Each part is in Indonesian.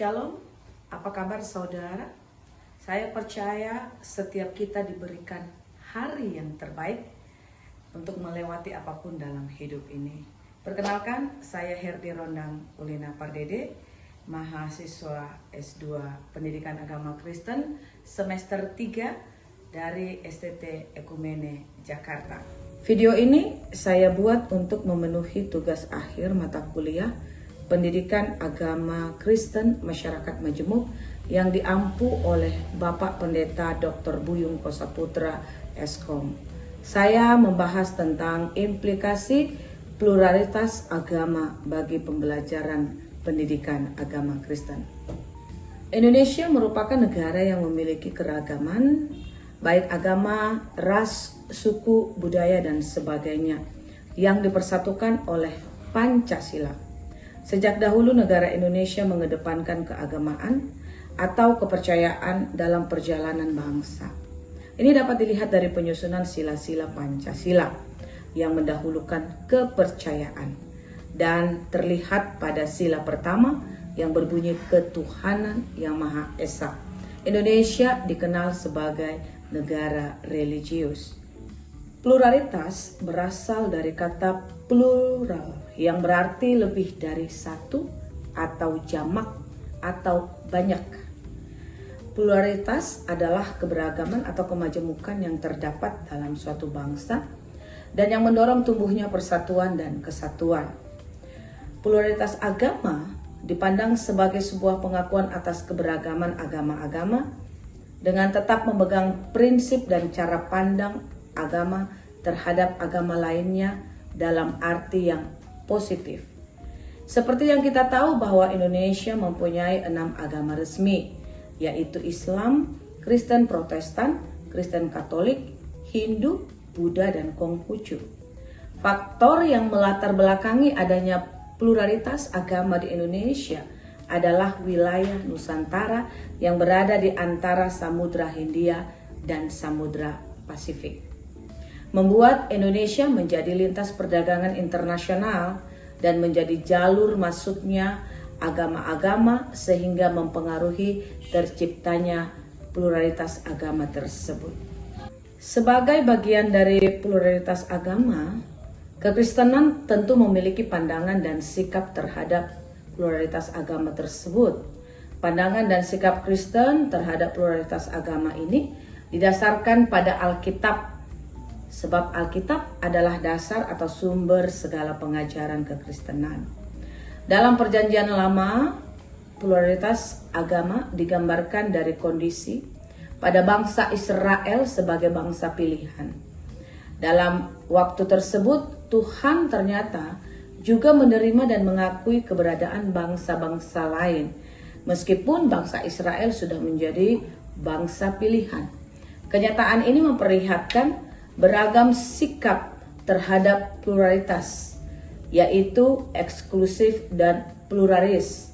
Shalom, apa kabar saudara? Saya percaya setiap kita diberikan hari yang terbaik untuk melewati apapun dalam hidup ini. Perkenalkan, saya Herdi Rondang Ulina Pardede, mahasiswa S2 Pendidikan Agama Kristen semester 3 dari STT Ekumene Jakarta. Video ini saya buat untuk memenuhi tugas akhir mata kuliah Pendidikan Agama Kristen Masyarakat Majemuk yang diampu oleh Bapak Pendeta Dr. Buyung Kosaputra Eskom. Saya membahas tentang implikasi pluralitas agama bagi pembelajaran pendidikan agama Kristen. Indonesia merupakan negara yang memiliki keragaman, baik agama, ras, suku, budaya, dan sebagainya, yang dipersatukan oleh Pancasila. Sejak dahulu negara Indonesia mengedepankan keagamaan atau kepercayaan dalam perjalanan bangsa. Ini dapat dilihat dari penyusunan sila-sila Pancasila yang mendahulukan kepercayaan dan terlihat pada sila pertama yang berbunyi ketuhanan yang Maha Esa. Indonesia dikenal sebagai negara religius. Pluralitas berasal dari kata plural yang berarti lebih dari satu atau jamak atau banyak. Pluralitas adalah keberagaman atau kemajemukan yang terdapat dalam suatu bangsa dan yang mendorong tumbuhnya persatuan dan kesatuan. Pluralitas agama dipandang sebagai sebuah pengakuan atas keberagaman agama-agama dengan tetap memegang prinsip dan cara pandang agama terhadap agama lainnya dalam arti yang positif. Seperti yang kita tahu bahwa Indonesia mempunyai 6 agama resmi, yaitu Islam, Kristen Protestan, Kristen Katolik, Hindu, Buddha, dan Konghucu. Faktor yang melatar belakangi adanya pluralitas agama di Indonesia adalah wilayah Nusantara yang berada di antara Samudra Hindia dan Samudra Pasifik, membuat Indonesia menjadi lintas perdagangan internasional dan menjadi jalur masuknya agama-agama sehingga mempengaruhi terciptanya pluralitas agama tersebut. Sebagai bagian dari pluralitas agama, kekristenan tentu memiliki pandangan dan sikap terhadap pluralitas agama tersebut. Pandangan dan sikap Kristen terhadap pluralitas agama ini didasarkan pada Alkitab, sebab Alkitab adalah dasar atau sumber segala pengajaran kekristenan. Dalam Perjanjian Lama, pluralitas agama digambarkan dari kondisi pada bangsa Israel sebagai bangsa pilihan. Dalam waktu tersebut, Tuhan ternyata juga menerima dan mengakui keberadaan bangsa-bangsa lain, meskipun bangsa Israel sudah menjadi bangsa pilihan. Kenyataan ini memperlihatkan beragam sikap terhadap pluralitas, yaitu eksklusif dan pluralis,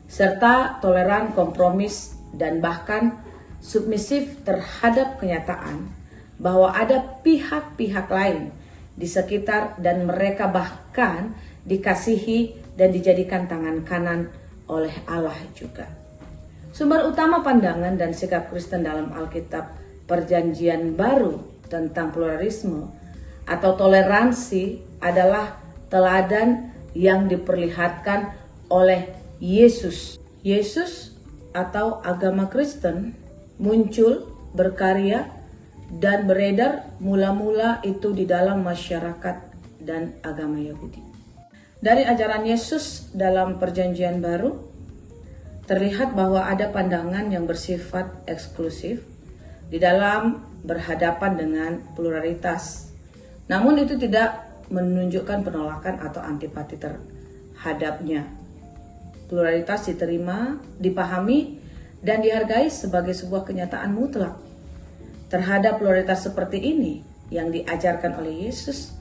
serta toleran, kompromis, dan bahkan submisif terhadap kenyataan bahwa ada pihak-pihak lain di sekitar dan mereka bahkan dikasihi dan dijadikan tangan kanan oleh Allah juga. Sumber utama pandangan dan sikap Kristen dalam Alkitab Perjanjian Baru tentang pluralisme atau toleransi adalah teladan yang diperlihatkan oleh Yesus. Yesus atau agama Kristen muncul, berkarya, dan beredar mula-mula itu di dalam masyarakat dan agama Yahudi. Dari ajaran Yesus dalam Perjanjian Baru, terlihat bahwa ada pandangan yang bersifat eksklusif di dalam berhadapan dengan pluralitas. Namun itu tidak menunjukkan penolakan atau antipati terhadapnya. Pluralitas diterima, dipahami, dan dihargai sebagai sebuah kenyataan mutlak. Terhadap pluralitas seperti ini yang diajarkan oleh Yesus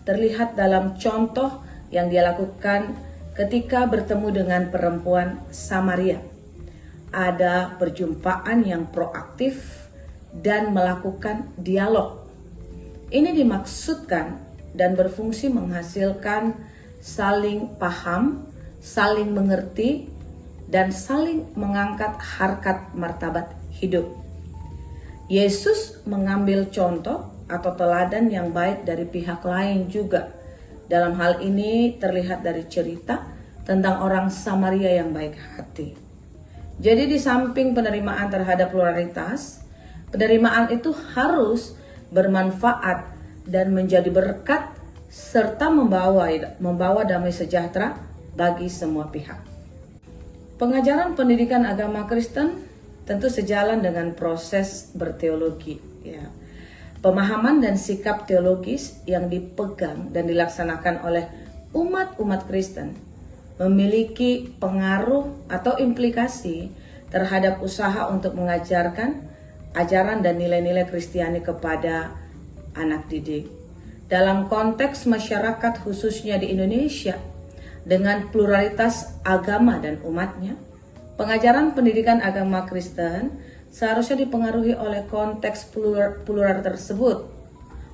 terlihat dalam contoh yang dia lakukan ketika bertemu dengan perempuan Samaria. Ada perjumpaan yang proaktif dan melakukan dialog. Ini dimaksudkan dan berfungsi menghasilkan saling paham, saling mengerti, dan saling mengangkat harkat martabat hidup. Yesus mengambil contoh atau teladan yang baik dari pihak lain juga. Dalam hal ini terlihat dari cerita tentang orang Samaria yang baik hati. Jadi di samping penerimaan terhadap pluralitas, penerimaan itu harus bermanfaat dan menjadi berkat serta membawa damai sejahtera bagi semua pihak. Pengajaran pendidikan agama Kristen tentu sejalan dengan proses berteologi, ya. Pemahaman dan sikap teologis yang dipegang dan dilaksanakan oleh umat-umat Kristen memiliki pengaruh atau implikasi terhadap usaha untuk mengajarkan ajaran dan nilai-nilai Kristiani kepada anak didik. Dalam konteks masyarakat khususnya di Indonesia dengan pluralitas agama dan umatnya, pengajaran pendidikan agama Kristen seharusnya dipengaruhi oleh konteks plural tersebut.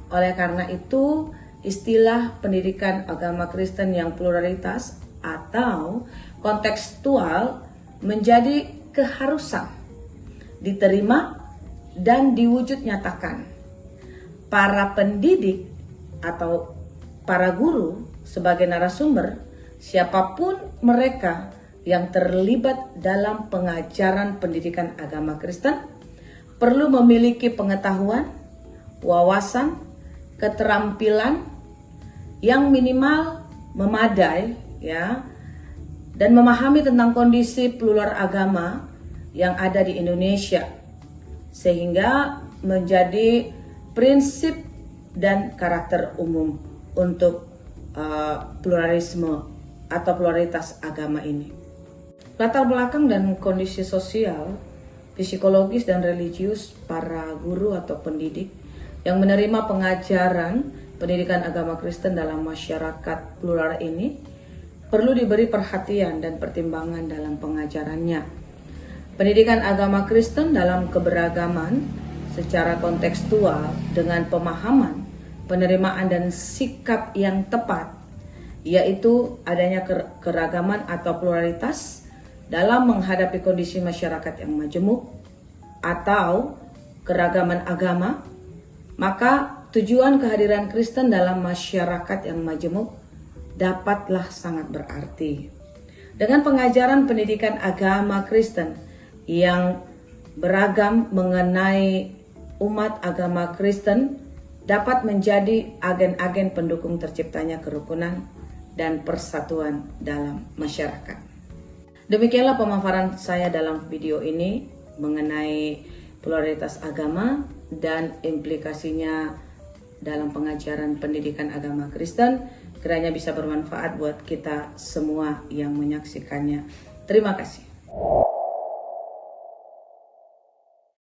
Oleh karena itu, istilah pendidikan agama Kristen yang pluralitas atau kontekstual menjadi keharusan diterima dan diwujud nyatakan. Para pendidik atau para guru sebagai narasumber, siapapun mereka yang terlibat dalam pengajaran pendidikan agama Kristen perlu memiliki pengetahuan, wawasan, keterampilan yang minimal memadai, ya, dan memahami tentang kondisi plural agama yang ada di Indonesia sehingga menjadi prinsip dan karakter umum untuk pluralisme atau pluralitas agama ini. Latar belakang dan kondisi sosial, psikologis dan religius para guru atau pendidik yang menerima pengajaran pendidikan agama Kristen dalam masyarakat plural ini perlu diberi perhatian dan pertimbangan dalam pengajarannya. Pendidikan agama Kristen dalam keberagaman secara kontekstual dengan pemahaman, penerimaan dan sikap yang tepat, yaitu adanya keragaman atau pluralitas dalam menghadapi kondisi masyarakat yang majemuk atau keragaman agama, maka tujuan kehadiran Kristen dalam masyarakat yang majemuk dapatlah sangat berarti. Dengan pengajaran pendidikan agama Kristen yang beragam mengenai umat agama Kristen dapat menjadi agen-agen pendukung terciptanya kerukunan dan persatuan dalam masyarakat. Demikianlah pemaparan saya dalam video ini mengenai pluralitas agama dan implikasinya dalam pengajaran pendidikan agama Kristen. Kiranya bisa bermanfaat buat kita semua yang menyaksikannya. Terima kasih.